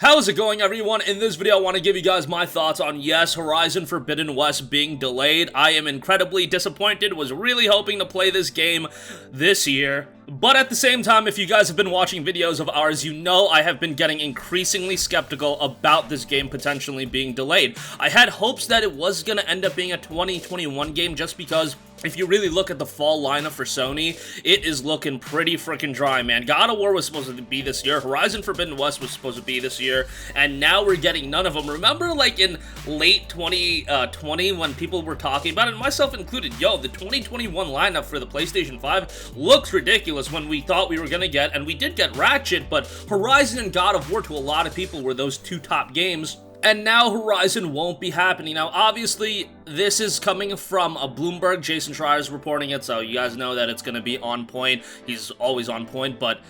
How's it going, everyone? In this video, I want to give you guys my thoughts on, yes, Horizon Forbidden West being delayed. I am incredibly disappointed, was really hoping to play this game this year. But at the same time, if you guys have been watching videos of ours, you know I have been getting increasingly skeptical about this game potentially being delayed. I had hopes that it was going to end up being a 2021 game just because if you really look at the fall lineup for Sony, it is looking pretty freaking dry, man. God of War was supposed to be this year, Horizon Forbidden West was supposed to be this year, and now we're getting none of them. Remember, like, in late 2020 when people were talking about it, myself included, yo, the 2021 lineup for the PlayStation 5 looks ridiculous when we thought we were gonna get, and we did get Ratchet, but Horizon and God of War to a lot of people were those two top games. And now Horizon won't be happening. Now, obviously, this is coming from a Bloomberg. Jason Schreier is reporting it, so you guys know that it's going to be on point. He's always on point, but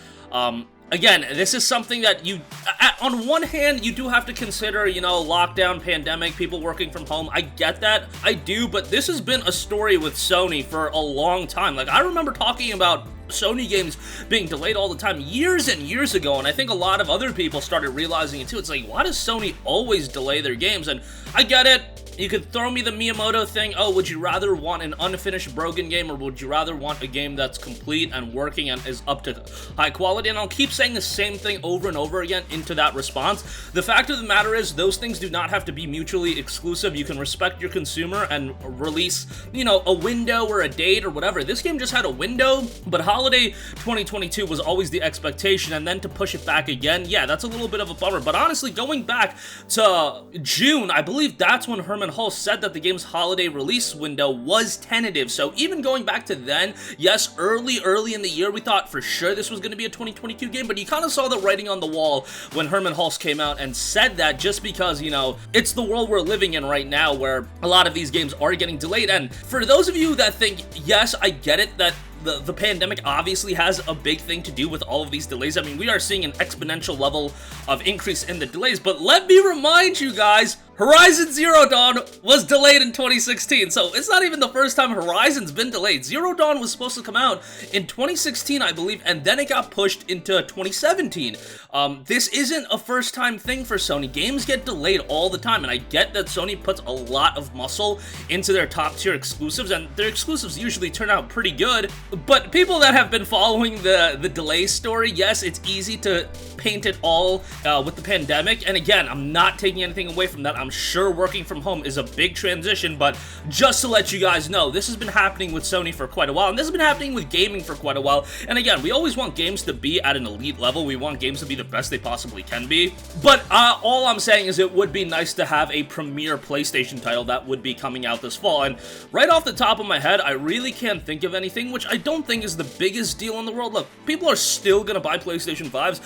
again, this is something that you, on one hand, you do have to consider, you know, lockdown, pandemic, people working from home. I get that. I do, but this has been a story with Sony for a long time. Like, I remember talking about Sony games being delayed all the time years and years ago, and I think a lot of other people started realizing it too. It's like, why does Sony always delay their games? And I get it. You could throw me the Miyamoto thing. Oh, would you rather want an unfinished broken game, or would you rather want a game that's complete and working and is up to high quality? And I'll keep saying the same thing over and over again into that response. The fact of the matter is, those things do not have to be mutually exclusive. You can respect your consumer and release, you know, a window or a date or whatever. This game just had a window, but holiday 2022 was always the expectation, and then to push it back again, yeah, that's a little bit of a bummer. But honestly, going back to June, I believe that's when Herman Hull said that the game's holiday release window was tentative. So even going back to then, yes, early in the year, we thought for sure this was going to be a 2022 game, but you kind of saw the writing on the wall when Herman Hulse came out and said that, just because, you know, it's the world we're living in right now where a lot of these games are getting delayed. And for those of you that think, yes, I get it, that the pandemic obviously has a big thing to do with all of these delays. I mean, we are seeing an exponential level of increase in the delays, but let me remind you guys, Horizon Zero Dawn was delayed in 2016, so it's not even the first time Horizon's been delayed. Zero Dawn was supposed to come out in 2016, I believe, and then it got pushed into 2017. This isn't a first-time thing for Sony. Games get delayed all the time, and I get that Sony puts a lot of muscle into their top-tier exclusives, and their exclusives usually turn out pretty good, but people that have been following the delay story, yes, it's easy to paint it all with the pandemic, and again, I'm not taking anything away from that. I'm sure working from home is a big transition, but just to let you guys know, this has been happening with Sony for quite a while, and this has been happening with gaming for quite a while. And again, we always want games to be at an elite level. We want games to be the best they possibly can be, but all I'm saying is it would be nice to have a premier PlayStation title that would be coming out this fall. And right off the top of my head, I really can't think of anything, which I don't think is the biggest deal in the world. Look, people are still gonna buy PlayStation 5s.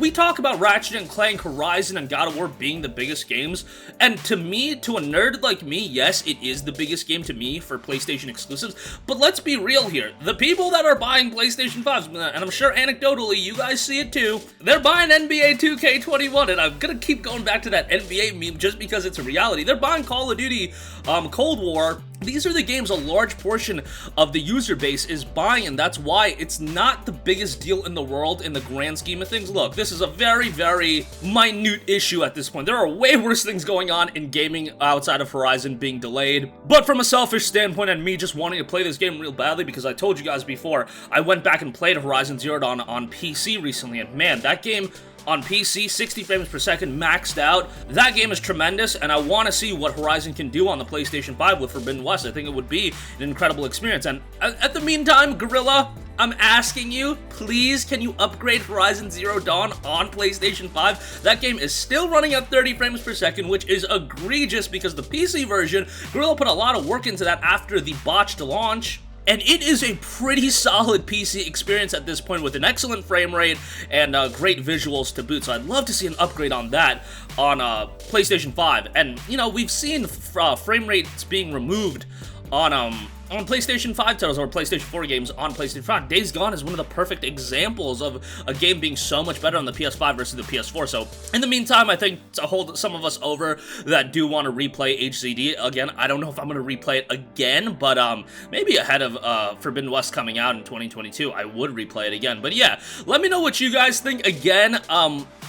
We talk about Ratchet and Clank, Horizon, and God of War being the biggest games, and to me, to a nerd like me, yes, it is the biggest game to me for PlayStation exclusives, but let's be real here. The people that are buying PlayStation 5s, and I'm sure anecdotally you guys see it too, they're buying NBA 2K21, and I'm gonna keep going back to that NBA meme just because it's a reality. They're buying Call of Duty Cold War. These are the games a large portion of the user base is buying, and that's why it's not the biggest deal in the world in the grand scheme of things. Look, this is a very, very minute issue at this point. There are way worse things going on in gaming outside of Horizon being delayed. But from a selfish standpoint and me just wanting to play this game real badly, because I told you guys before, I went back and played Horizon Zero Dawn on PC recently, and man, that game on PC, 60 frames per second, maxed out. That game is tremendous, and I want to see what Horizon can do on the PlayStation 5 with Forbidden West. I think it would be an incredible experience. And at the meantime, Guerrilla, I'm asking you, please, can you upgrade Horizon Zero Dawn on PlayStation 5? That game is still running at 30 frames per second, which is egregious because the PC version, Guerrilla put a lot of work into that after the botched launch. And it is a pretty solid PC experience at this point with an excellent frame rate and great visuals to boot. So I'd love to see an upgrade on that on PlayStation 5. And, you know, we've seen frame rates being removed on on PlayStation 5 titles or PlayStation 4 games on PlayStation 5. Days Gone is one of the perfect examples of a game being so much better on the PS5 versus the PS4. So in the meantime, I think to hold some of us over that do want to replay HZD, again, I don't know if I'm going to replay it again, but maybe ahead of Forbidden West coming out in 2022, I would replay it again. But yeah, let me know what you guys think. Again,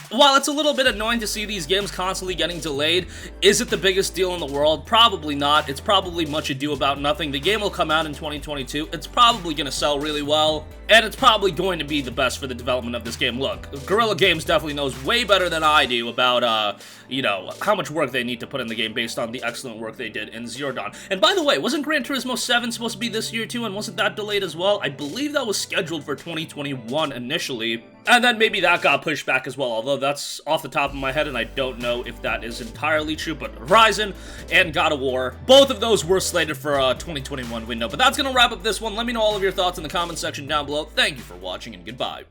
while it's a little bit annoying to see these games constantly getting delayed, is it the biggest deal in the world? Probably not. It's probably much ado about nothing. The game will come out in 2022. It's probably going to sell really well, and it's probably going to be the best for the development of this game. Look, Guerrilla Games definitely knows way better than I do about, you know, how much work they need to put in the game based on the excellent work they did in Zero Dawn. And by the way, wasn't Gran Turismo 7 supposed to be this year too, and wasn't that delayed as well? I believe that was scheduled for 2021 initially, and then maybe that got pushed back as well, although that's off the top of my head, and I don't know if that is entirely true. But Horizon and God of War, both of those were slated for a 2021 window. But that's going to wrap up this one. Let me know all of your thoughts in the comment section down below. Thank you for watching, and goodbye.